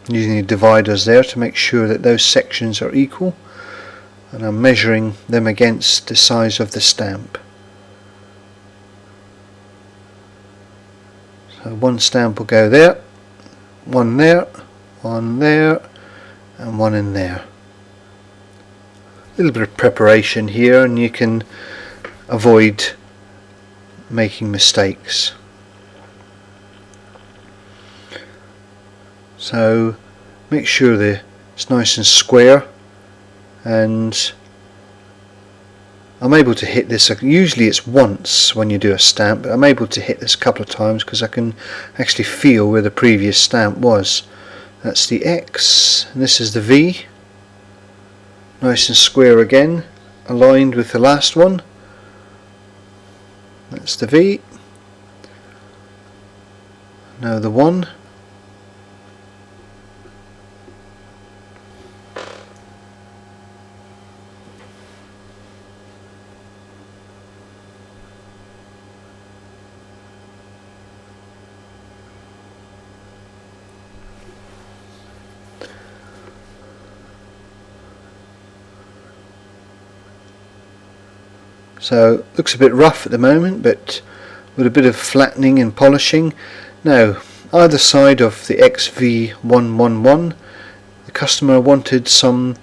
using the dividers there to make sure that those sections are equal, and I'm measuring them against the size of the stamp. So one stamp will go there, one there, one there, and one in there. A little bit of preparation here and you can avoid making mistakes. So make sure that it's nice and square, and I'm able to hit this, usually it's once when you do a stamp, but I'm able to hit this a couple of times because I can actually feel where the previous stamp was. That's the X, and this is the V. Nice and square again, aligned with the last one. That's the V. Now the 1. So looks a bit rough at the moment, but with a bit of flattening and polishing. Now either side of the XV111 the customer wanted some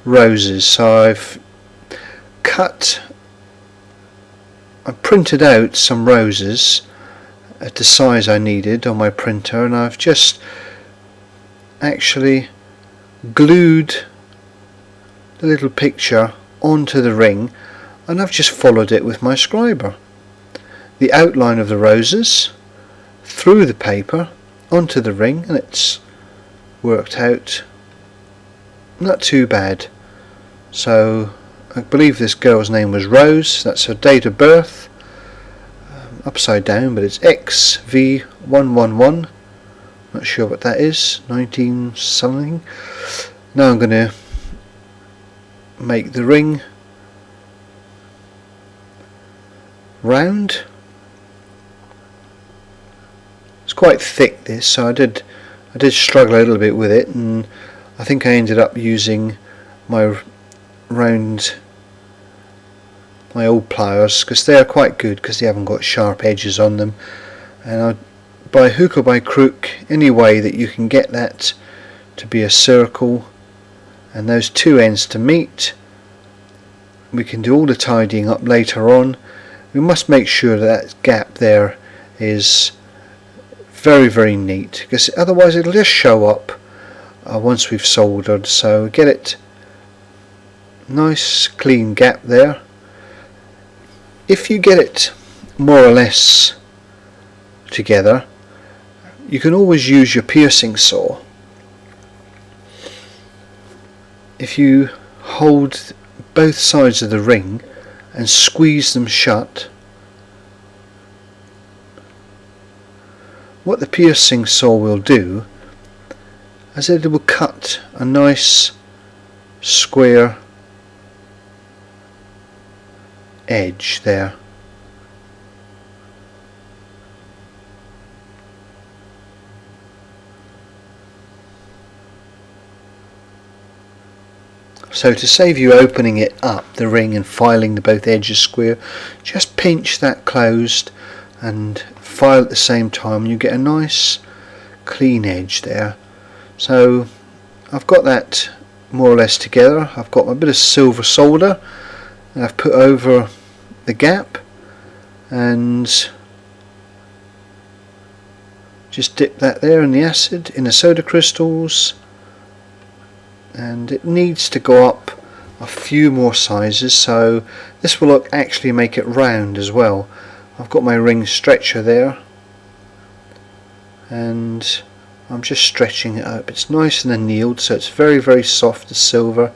roses, so I've printed out some roses at the size I needed on my printer, and I've just actually glued the little picture onto the ring, and I've just followed it with my scriber. The outline of the roses through the paper onto the ring, and it's worked out not too bad. So I believe this girl's name was Rose, that's her date of birth, upside down, but it's XV111, not sure what that is, 19 something. Now I'm going to make the ring round. It's quite thick this, so I did struggle a little bit with it, and I think I ended up using my old pliers, because they are quite good because they haven't got sharp edges on them, and by hook or by crook, any way that you can get that to be a circle and those two ends to meet. We can do all the tidying up later on. We must make sure that gap there is very, very neat, because otherwise it'll just show up once we've soldered. So get it nice clean gap there. If you get it more or less together, you can always use your piercing saw. If you hold both sides of the ring and squeeze them shut, what the piercing saw will do is it will cut a nice square edge there. So to save you opening it up, the ring, and filing the both edges square, just pinch that closed and file at the same time, and you get a nice clean edge there. So I've got that more or less together. I've got a bit of silver solder and I've put over the gap, and just dip that there in the acid, in the soda crystals, and it needs to go up a few more sizes, so this will actually make it round as well. I've got my ring stretcher there, and I'm just stretching it up. It's nice and annealed, so it's very, very soft, the silver,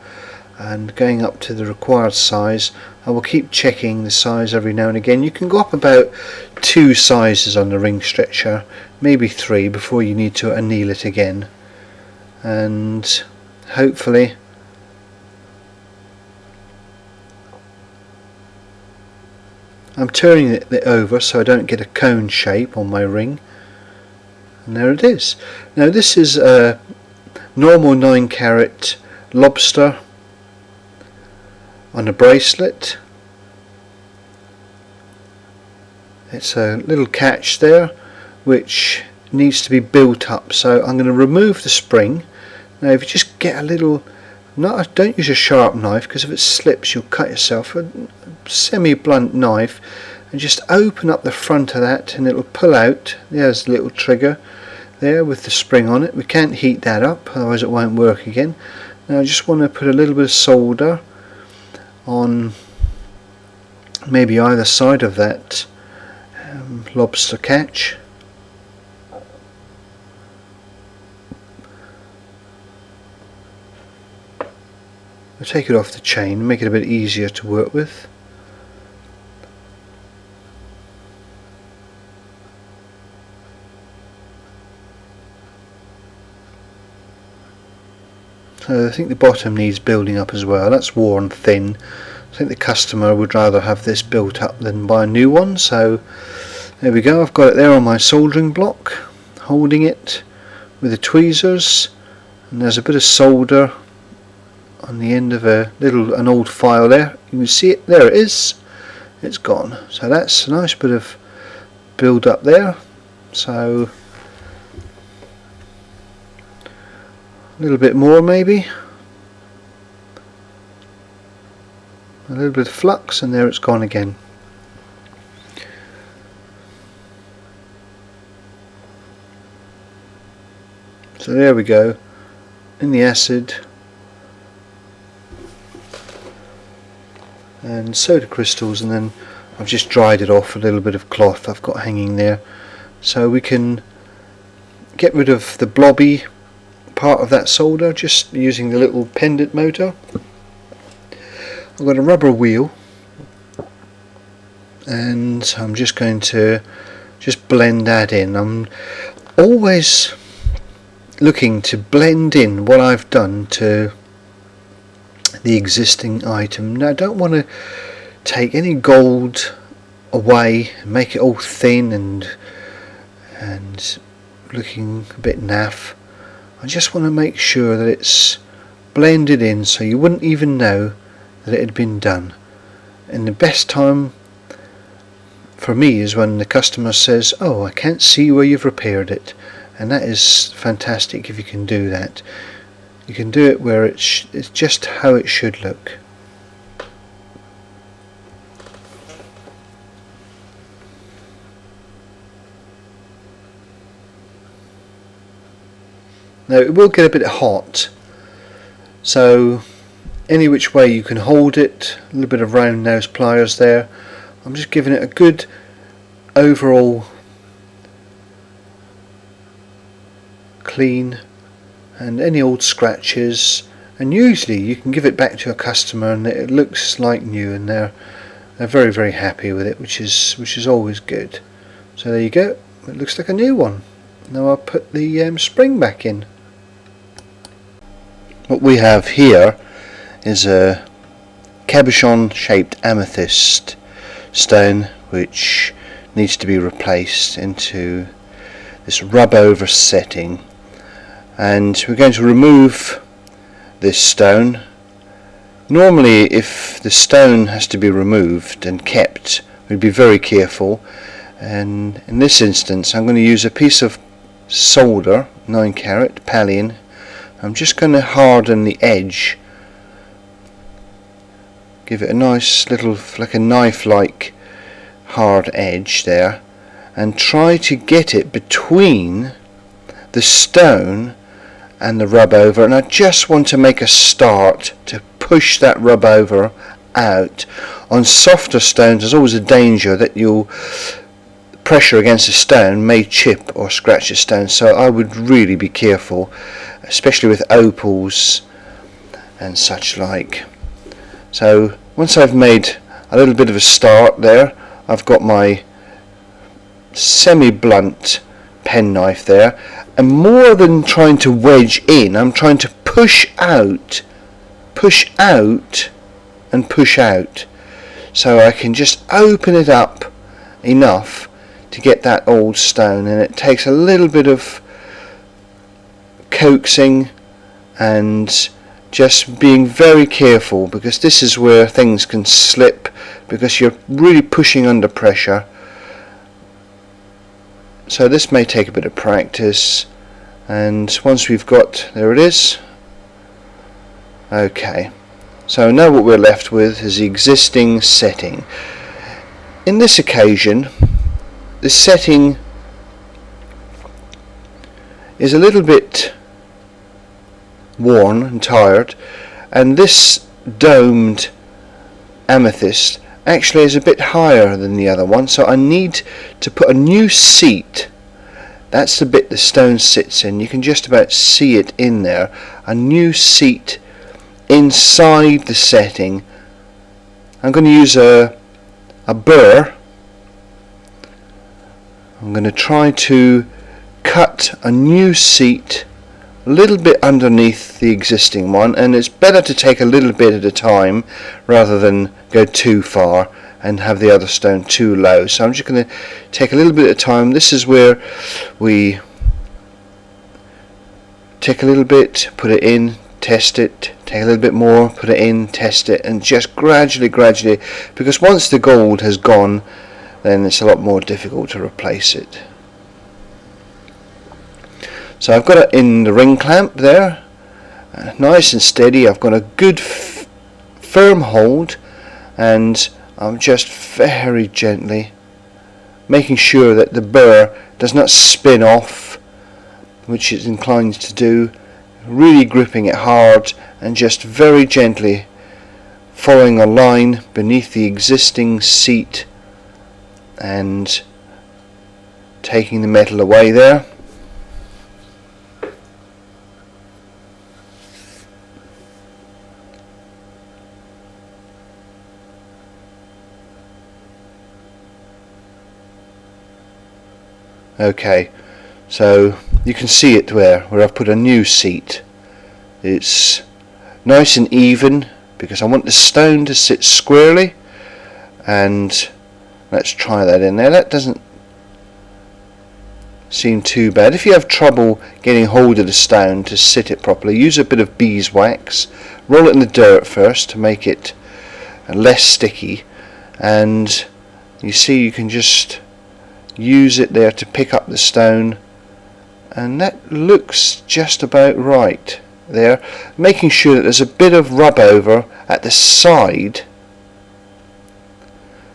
and going up to the required size. I will keep checking the size every now and again. You can go up about 2 sizes on the ring stretcher, maybe 3, before you need to anneal it again. And hopefully I'm turning it over so I don't get a cone shape on my ring, and there it is. Now this is a normal 9-carat lobster on a bracelet. It's a little catch there which needs to be built up, so I'm going to remove the spring. Now if you just get a little, don't use a sharp knife, because if it slips you'll cut yourself. A semi-blunt knife, and just open up the front of that and it'll pull out. There's the little trigger there with the spring on it. We can't heat that up, otherwise it won't work again. Now I just want to put a little bit of solder on maybe either side of that lobster catch. I'll take it off the chain, make it a bit easier to work with. So I think the bottom needs building up as well. That's worn thin. I think the customer would rather have this built up than buy a new one. So there we go, I've got it there on my soldering block, holding it with the tweezers, and there's a bit of solder on the end of an old file there. You can see it, there it is, it's gone. So that's a nice bit of build up there. So a little bit more maybe, a little bit of flux, and there it's gone again. So there we go, in the acid and soda crystals, and then I've just dried it off a little bit of cloth I've got hanging there, so we can get rid of the blobby part of that solder just using the little pendant motor. I've got a rubber wheel, and I'm just going to blend that in. I'm always looking to blend in what I've done to the existing item. Now I don't want to take any gold away and make it all thin and looking a bit naff. I just want to make sure that it's blended in so you wouldn't even know that it had been done. And the best time for me is when the customer says, "Oh, I can't see where you've repaired it," and that is fantastic if you can do that. You can do it where it's just how it should look. Now it will get a bit hot, so any which way you can hold it, a little bit of round nose pliers there. I'm just giving it a good overall clean, and any old scratches, and usually you can give it back to a customer and it looks like new, and they're very, very happy with it, which is always good. So there you go, it looks like a new one. Now I'll put the spring back in. What we have here is a cabochon shaped amethyst stone which needs to be replaced into this rub over setting, and we're going to remove this stone. Normally if the stone has to be removed and kept, we'd be very careful, and in this instance I'm going to use a piece of solder, 9-carat pallium. I'm just going to harden the edge, give it a nice little, like a knife like hard edge there, and try to get it between the stone and the rub over. And I just want to make a start to push that rub over out. On softer stones there's always a danger that you'll pressure against the stone may chip or scratch the stone, so I would really be careful, especially with opals and such like. So once I've made a little bit of a start there, I've got my semi-blunt penknife there, and more than trying to wedge in, I'm trying to push out and push out, so I can just open it up enough to get that old stone. And it takes a little bit of coaxing and just being very careful, because this is where things can slip because you're really pushing under pressure. So this may take a bit of practice, and once we've got, there it is. Okay, so now what we're left with is the existing setting. In this occasion, the setting is a little bit worn and tired, and this domed amethyst actually is a bit higher than the other one, so I need to put a new seat. That's the bit the stone sits in. You can just about see it in there. A new seat inside the setting. I'm going to use a burr. I'm going to try to cut a new seat a little bit underneath the existing one, and it's better to take a little bit at a time rather than go too far and have the other stone too low. So I'm just going to take a little bit at a time. This is where we take a little bit, put it in, test it, take a little bit more, put it in, test it, and just gradually, because once the gold has gone, then it's a lot more difficult to replace it. So I've got it in the ring clamp there, nice and steady. I've got a good firm hold, and I'm just very gently making sure that the burr does not spin off, which it's inclined to do, really gripping it hard and just very gently following a line beneath the existing seat and taking the metal away there. Okay, so you can see it where I've put a new seat. It's nice and even because I want the stone to sit squarely, and let's try that in there. That doesn't seem too bad. If you have trouble getting hold of the stone to sit it properly, use a bit of beeswax, roll it in the dirt first to make it less sticky, and you see you can just use it there to pick up the stone, and that looks just about right there, making sure that there's a bit of rub over at the side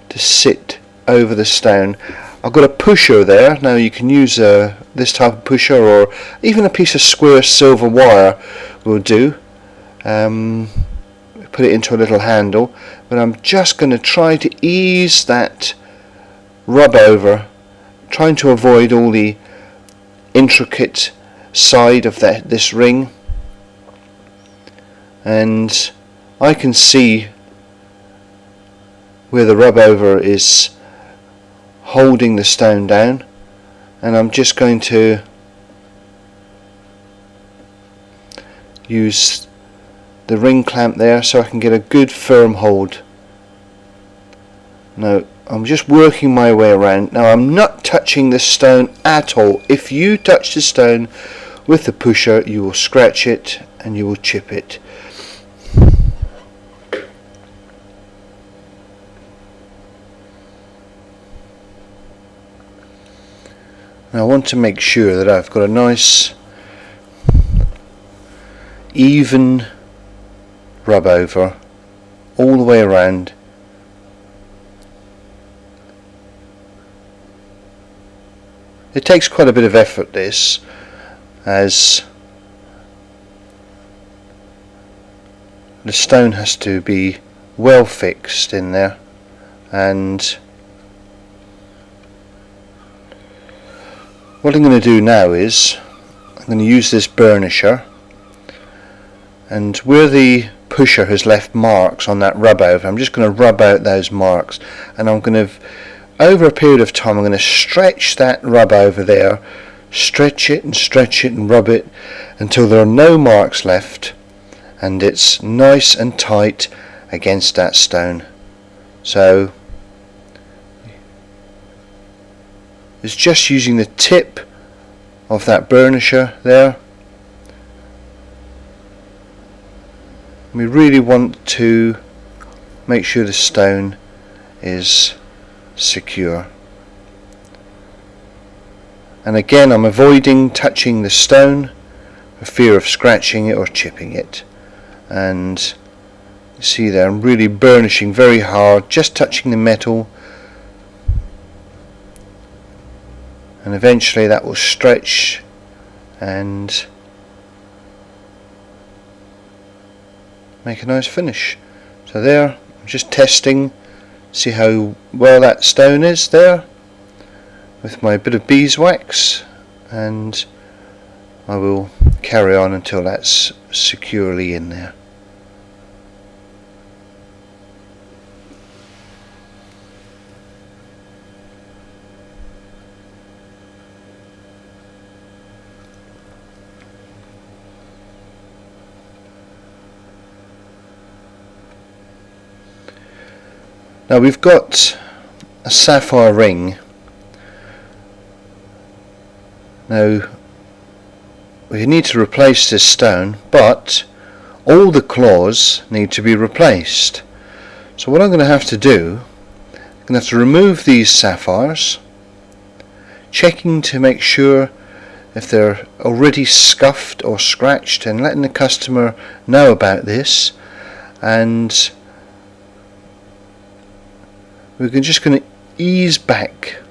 to sit over the stone. I've got a pusher there. Now you can use this type of pusher, or even a piece of square silver wire will do. Put it into a little handle, but I'm just going to try to ease that rub over, trying to avoid all the intricate side of this ring, and I can see where the rub over is holding the stone down, and I'm just going to use the ring clamp there so I can get a good firm hold. Now I'm just working my way around. Now I'm not touching the stone at all. If you touch the stone with the pusher, you will scratch it and you will chip it. Now I want to make sure that I've got a nice even rub over all the way around. It takes quite a bit of effort, this, as the stone has to be well fixed in there, and what I'm going to do now is I'm going to use this burnisher, and where the pusher has left marks on that rub over, I'm just going to rub out those marks, and I'm going to, over a period of time, I'm going to stretch that rub over there, stretch it and rub it until there are no marks left and it's nice and tight against that stone. So it's just using the tip of that burnisher there We really want to make sure the stone is secure. And again, I'm avoiding touching the stone for fear of scratching it or chipping it. And you see there, I'm really burnishing very hard, just touching the metal, and eventually that will stretch and make a nice finish. So there, I'm just testing, see how well that stone is there with my bit of beeswax, and I will carry on until that's securely in there. Now we've got a sapphire ring. Now we need to replace this stone, but all the claws need to be replaced. So what I'm going to have to do, I'm going to have to remove these sapphires, checking to make sure if they're already scuffed or scratched, and letting the customer know about this. And we're just going to ease back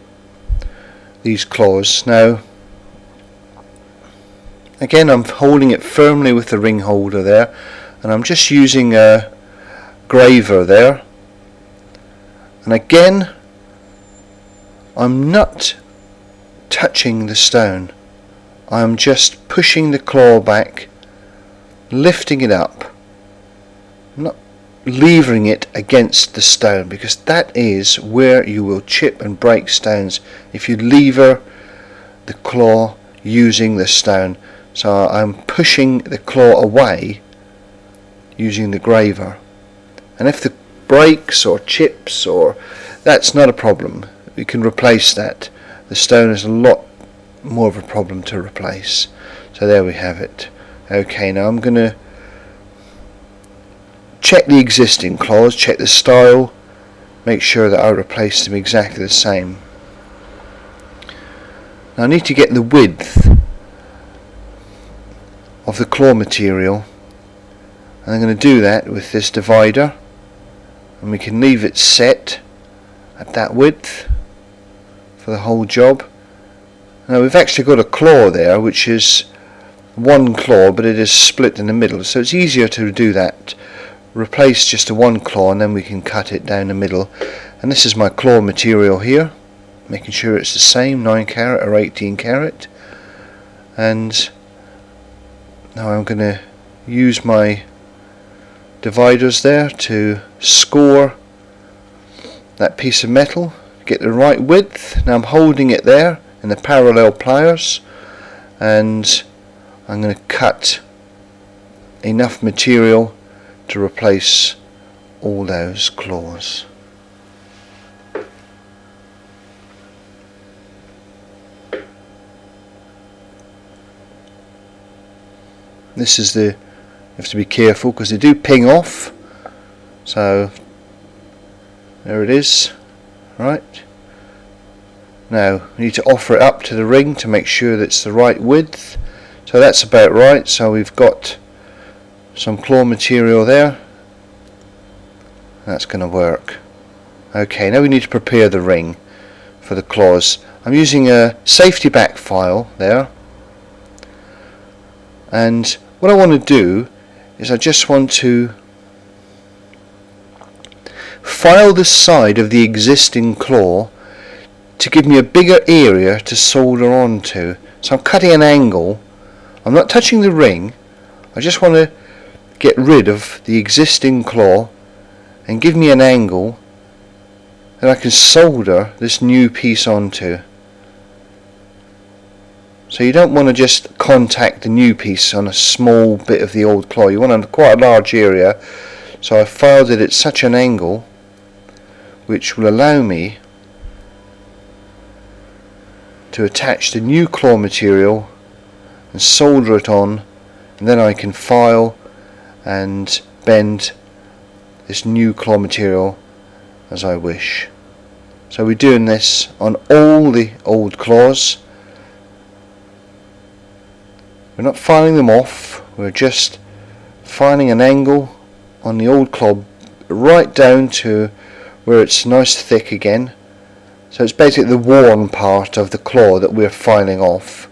these claws. Now again, I'm holding it firmly with the ring holder there, and I'm just using a graver there. And again, I'm not touching the stone, I'm just pushing the claw back, lifting it up, not levering it against the stone, because that is where you will chip and break stones if you lever the claw using the stone. So I'm pushing the claw away using the graver, and if the breaks or chips, or that's not a problem, we can replace that. The stone is a lot more of a problem to replace. So there we have it. Okay, now I'm going to check the existing claws, check the style, make sure that I replace them exactly the same. Now I need to get the width of the claw material, and I'm going to do that with this divider, and we can leave it set at that width for the whole job. Now we've actually got a claw there which is one claw, but it is split in the middle, so it's easier to do that. Replace just the one claw and then we can cut it down the middle. And this is my claw material here, making sure it's the same, 9 carat or 18 carat. And now I'm going to use my dividers there to score that piece of metal, get the right width. Now I'm holding it there in the parallel pliers, and I'm going to cut enough material to replace all those claws. This is the, you have to be careful because they do ping off, so there it is. Right, now we need to offer it up to the ring to make sure that it's the right width. So that's about right, so we've got some claw material there, that's going to work. Okay, now we need to prepare the ring for the claws. I'm using a safety back file there, and what I want to do is I just want to file the side of the existing claw to give me a bigger area to solder onto. So I'm cutting an angle, I'm not touching the ring, I just want to get rid of the existing claw and give me an angle that I can solder this new piece onto. So you don't want to just contact the new piece on a small bit of the old claw, you want quite a large area. So I filed it at such an angle which will allow me to attach the new claw material and solder it on, and then I can file and bend this new claw material as I wish. So we're doing this on all the old claws. We're not filing them off, we're just finding an angle on the old claw right down to where it's nice thick again. So it's basically the worn part of the claw that we're filing off.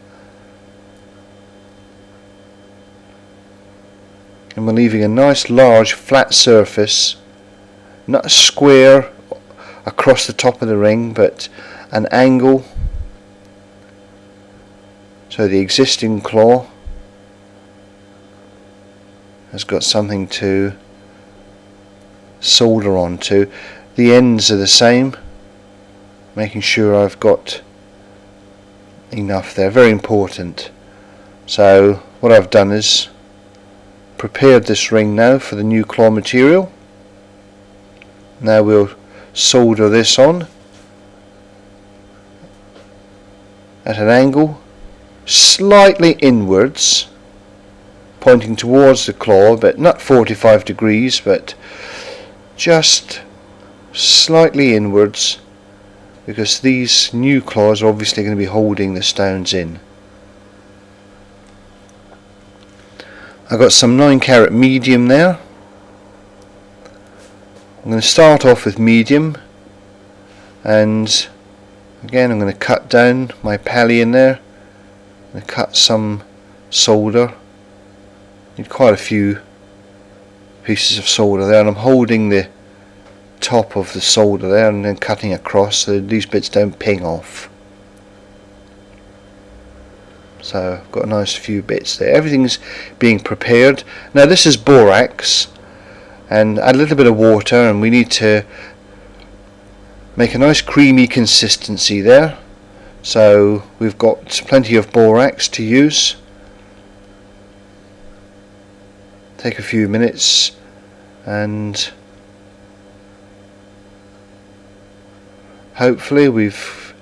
And we're leaving a nice large flat surface, not a square across the top of the ring, but an angle, so the existing claw has got something to solder onto. The ends are the same, making sure I've got enough there, very important. So what I've done is prepared this ring now for the new claw material. Now we'll solder this on at an angle slightly inwards, pointing towards the claw, but not 45 degrees, but just slightly inwards, because these new claws are obviously going to be holding the stones in. I've got some 9-carat medium there. I'm going to start off with medium, and again I'm going to cut down my pally in there. I'm going to cut some solder. Need quite a few pieces of solder there, and I'm holding the top of the solder there and then cutting across so these bits don't ping off. So I've got a nice few bits there. Everything's being prepared. Now this is borax, and add a little bit of water, and we need to make a nice creamy consistency there. So we've got plenty of borax to use. Take a few minutes, and hopefully we've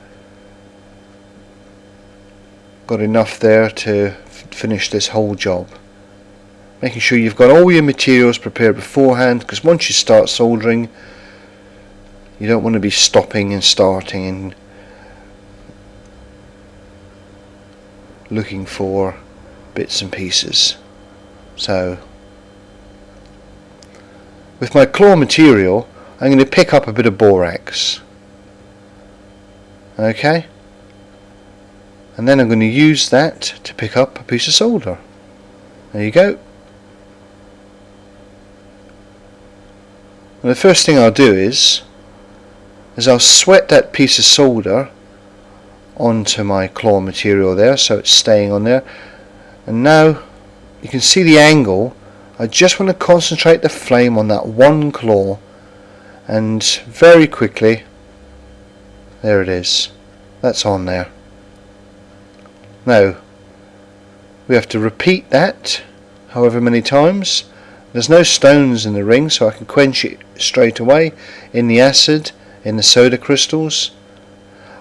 got enough there to finish this whole job. Making sure you've got all your materials prepared beforehand, because once you start soldering you don't want to be stopping and starting and looking for bits and pieces. So with my claw material I'm going to pick up a bit of borax, okay, and then I'm going to use that to pick up a piece of solder. There you go. And the first thing I'll do is I'll sweat that piece of solder onto my claw material there, so it's staying on there. And now you can see the angle. I just want to concentrate the flame on that one claw, and very quickly, there it is, that's on there. Now we have to repeat that however many times. There's no stones in the ring, so I can quench it straight away in the acid, in the soda crystals.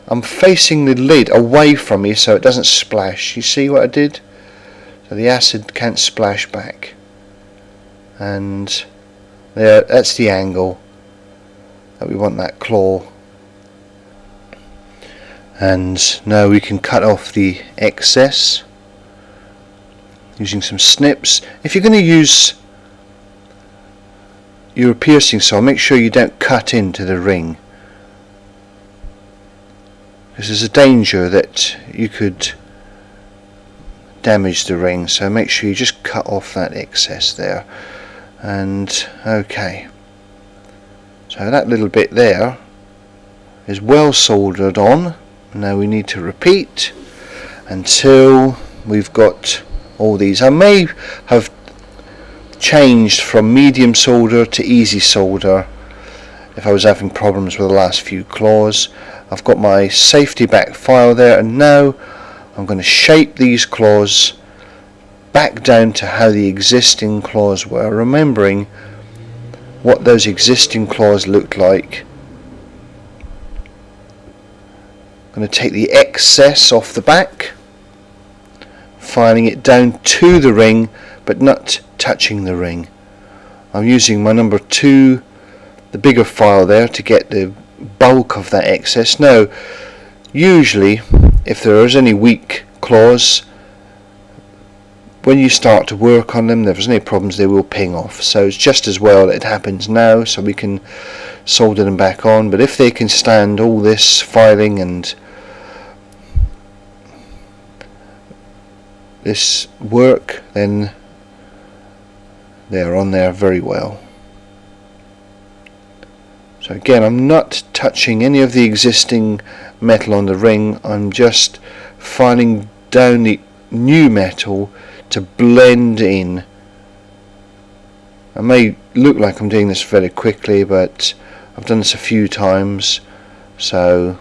I'm facing the lid away from me so it doesn't splash. You see what I did? So the acid can't splash back. And there, that's the angle that we want that claw. And now we can cut off the excess using some snips. If you're going to use your piercing saw, make sure you don't cut into the ring, because there's a danger that you could damage the ring, so make sure you just cut off that excess there. And okay, so that little bit there is well soldered on. Now we need to repeat until we've got all these. I may have changed from medium solder to easy solder if I was having problems with the last few claws. I've got my safety back file there, and now I'm going to shape these claws back down to how the existing claws were, remembering what those existing claws looked like. I'm going to take the excess off the back, filing it down to the ring but not touching the ring. I'm using my number 2, the bigger file there, to get the bulk of that excess. Now usually if there is any weak claws, when you start to work on them, if there's any problems, they will ping off. So it's just as well that it happens now, so we can solder them back on. But if they can stand all this filing and this work, then they're on there very well. So again, I'm not touching any of the existing metal on the ring, I'm just filing down the new metal to blend in. I may look like I'm doing this very quickly, but I've done this a few times so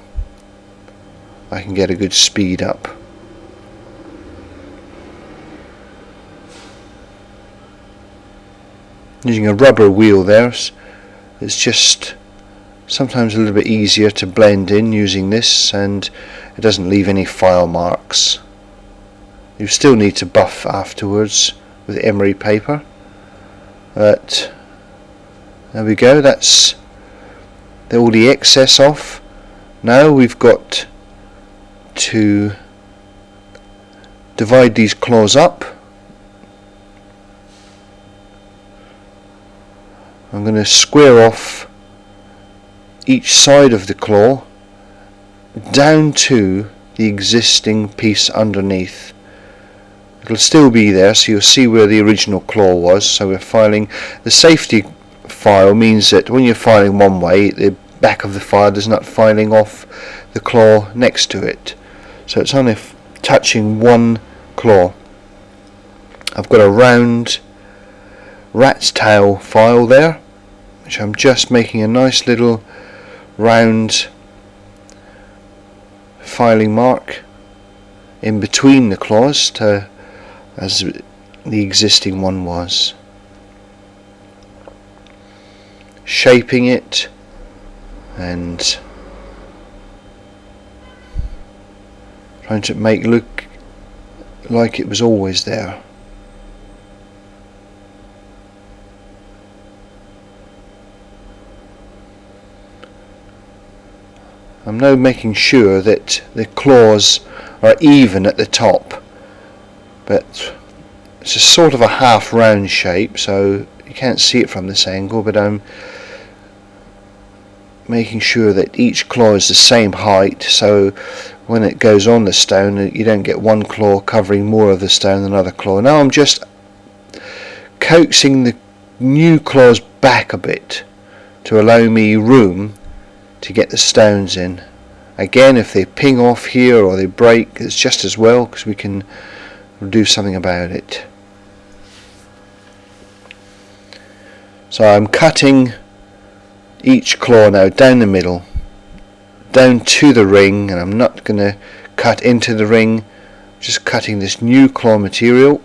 I can get a good speed up. Using a rubber wheel there, it's just sometimes a little bit easier to blend in using this, and it doesn't leave any file marks. You still need to buff afterwards with emery paper, but there we go, that's all the excess off. Now we've got to divide these claws up. I'm going to square off each side of the claw down to the existing piece underneath. It'll still be there, so you'll see where the original claw was. So we're filing, the safety file means that when you're filing one way, the back of the file is not filing off the claw next to it, so it's only touching one claw. I've got a round rat's tail file there, which I'm just making a nice little round filing mark in between the claws as the existing one was, shaping it and trying to make it look like it was always there. I'm now making sure that the claws are even at the top, but it's a sort of a half round shape, so you can't see it from this angle, but I'm making sure that each claw is the same height, so when it goes on the stone you don't get one claw covering more of the stone than another claw. Now I'm just coaxing the new claws back a bit to allow me room to get the stones in. Again, if they ping off here or they break, it's just as well, because we can do something about it. So I'm cutting each claw now down the middle, down to the ring, and I'm not going to cut into the ring, just cutting this new claw material